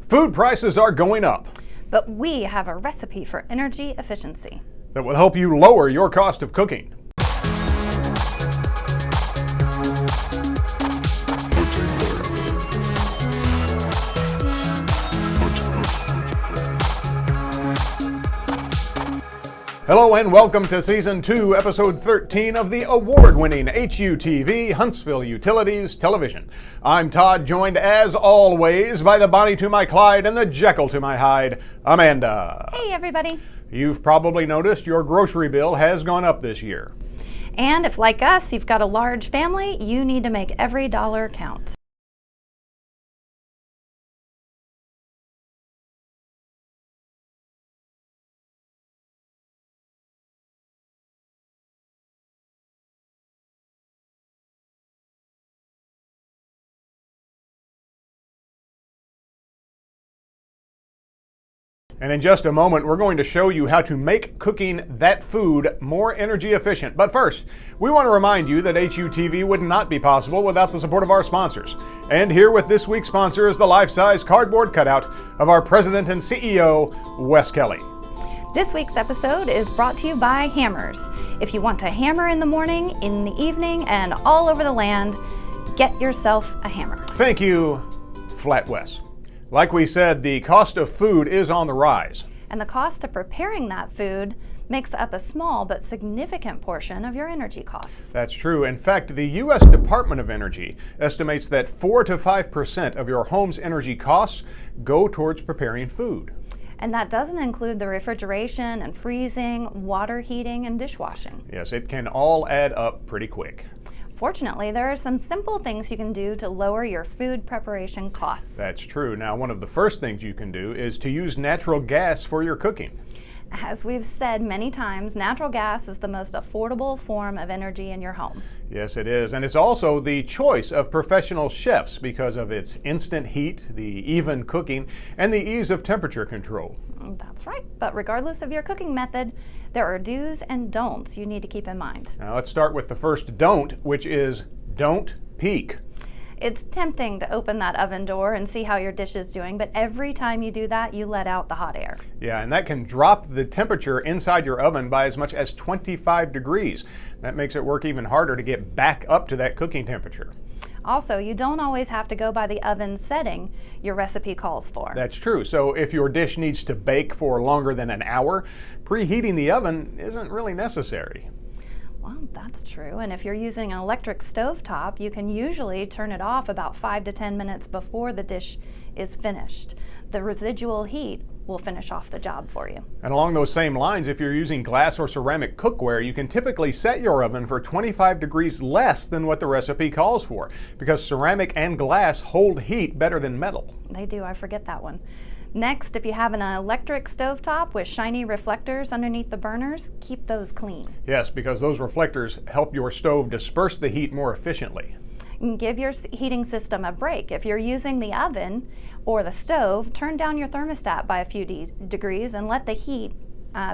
Food prices are going up. But we have a recipe for energy efficiency that will help you lower your cost of cooking. Hello and welcome to Season 2, Episode 13 of the award-winning HUTV Huntsville Utilities Television. I'm Todd, joined as always by the Bonnie to my Clyde and the Jekyll to my Hyde, Amanda. Hey everybody. You've probably noticed your grocery bill has gone up this year. And if, like us, you've got a large family, you need to make every dollar count. And in just a moment, we're going to show you how to make cooking that food more energy efficient. But first, we want to remind you that HUTV would not be possible without the support of our sponsors. And here with this week's sponsor is the life-size cardboard cutout of our president and CEO, Wes Kelly. This week's episode is brought to you by Hammers. If you want to hammer in the morning, in the evening, and all over the land, get yourself a hammer. Thank you, Flat Wes. Like we said, the cost of food is on the rise. And the cost of preparing that food makes up a small but significant portion of your energy costs. That's true. In fact, the U.S. Department of Energy estimates that 4 to 5% of your home's energy costs go towards preparing food. And that doesn't include the refrigeration and freezing, water heating, and dishwashing. Yes, it can all add up pretty quick. Fortunately, there are some simple things you can do to lower your food preparation costs. That's true. Now, one of the first things you can do is to use natural gas for your cooking. As we've said many times, natural gas is the most affordable form of energy in your home. Yes, it is. And it's also the choice of professional chefs because of its instant heat, the even cooking, and the ease of temperature control. That's right. But regardless of your cooking method, there are do's and don'ts you need to keep in mind. Now, let's start with the first don't, which is don't peek. It's tempting to open that oven door and see how your dish is doing, but every time you do that, you let out the hot air. Yeah, and that can drop the temperature inside your oven by as much as 25 degrees. That makes it work even harder to get back up to that cooking temperature. Also, you don't always have to go by the oven setting your recipe calls for. That's true. So if your dish needs to bake for longer than an hour, preheating the oven isn't really necessary. Well, that's true. And if you're using an electric stovetop, you can usually turn it off about 5 to 10 minutes before the dish is finished. The residual heat will finish off the job for you. And along those same lines, if you're using glass or ceramic cookware, you can typically set your oven for 25 degrees less than what the recipe calls for, because ceramic and glass hold heat better than metal. They do. I forget that one. Next, if you have an electric stovetop with shiny reflectors underneath the burners, keep those clean. Yes, because those reflectors help your stove disperse the heat more efficiently. And give your heating system a break. If you're using the oven or the stove, turn down your thermostat by a few degrees and let the heat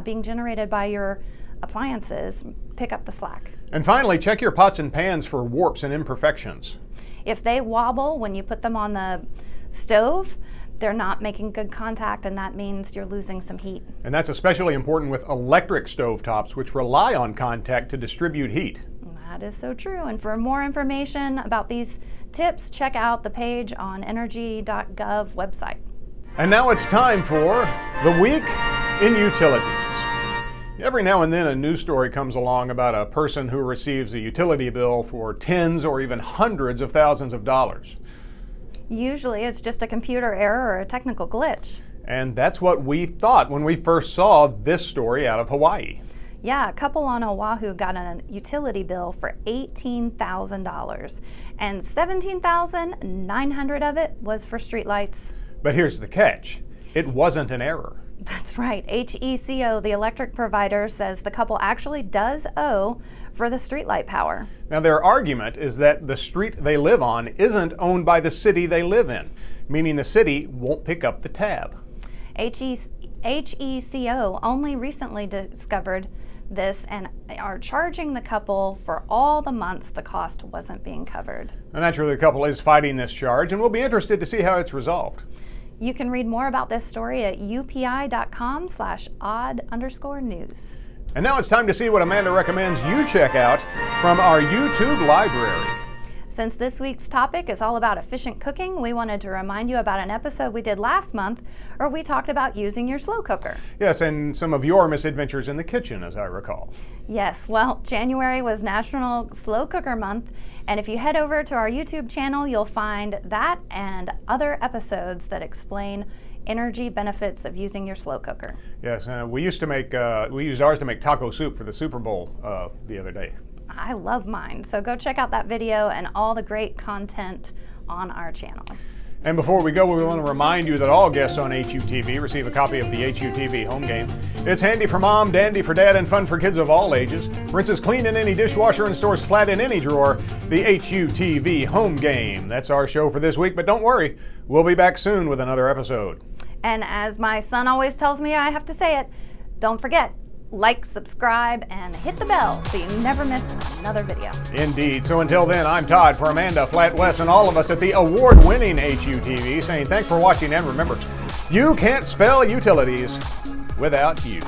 being generated by your appliances pick up the slack. And finally, check your pots and pans for warps and imperfections. If they wobble when you put them on the stove, they're not making good contact, and that means you're losing some heat. And that's especially important with electric stovetops, which rely on contact to distribute heat. That is so true. And for more information about these tips, check out the page on energy.gov website. And now it's time for The Week in Utilities. Every now and then a news story comes along about a person who receives a utility bill for tens or even hundreds of thousands of dollars. Usually it's just a computer error or a technical glitch. And that's what we thought when we first saw this story out of Hawaii. Yeah, a couple on Oahu got a utility bill for $18,000, and $17,900 of it was for streetlights. But here's the catch. It wasn't an error. That's right. HECO, the electric provider, says the couple actually does owe for the streetlight power. Now, their argument is that the street they live on isn't owned by the city they live in, meaning the city won't pick up the tab. HECO only recently discovered this and are charging the couple for all the months the cost wasn't being covered. And naturally, the couple is fighting this charge, and we'll be interested to see how it's resolved. You can read more about this story at upi.com/odd_news. And now it's time to see what Amanda recommends you check out from our YouTube library. Since this week's topic is all about efficient cooking, we wanted to remind you about an episode we did last month where we talked about using your slow cooker. Yes, and some of your misadventures in the kitchen, as I recall. Yes, well, January was National Slow Cooker Month, and if you head over to our YouTube channel, you'll find that and other episodes that explain energy benefits of using your slow cooker. Yes, we used ours to make taco soup for the Super Bowl the other day. I love mine, so go check out that video and all the great content on our channel. And before we go, we want to remind you that all guests on HUTV receive a copy of the HUTV home game. It's handy for mom, dandy for dad, and fun for kids of all ages. Rinses clean in any dishwasher and stores flat in any drawer. The HUTV home game. That's our show for this week, but don't worry, we'll be back soon with another episode. And as my son always tells me, I have to say it, don't forget, like, subscribe, and hit the bell so you never miss another video. Indeed. So until then, I'm Todd for Amanda, Flat West, and all of us at the award-winning HUTV saying thanks for watching, and remember, you can't spell utilities without you.